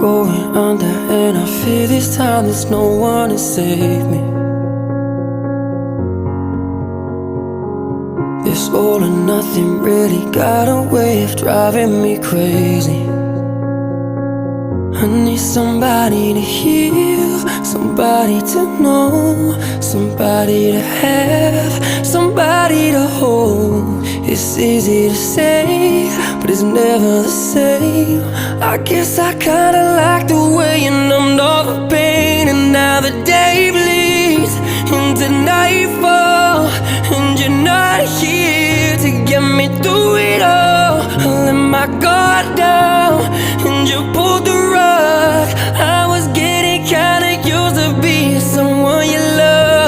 going under, and I fear this time there's no one to save me. This all or nothing really got a way of driving me crazy. I need somebody to heal, somebody to know, somebody to have, somebody to hold. It's easy to say, but it's never the same. I guess I kinda like the way you numbed all the pain. And now the day bleeds into nightfall, and you're not here to get me through it all. I let my guard down, and you pulled the rug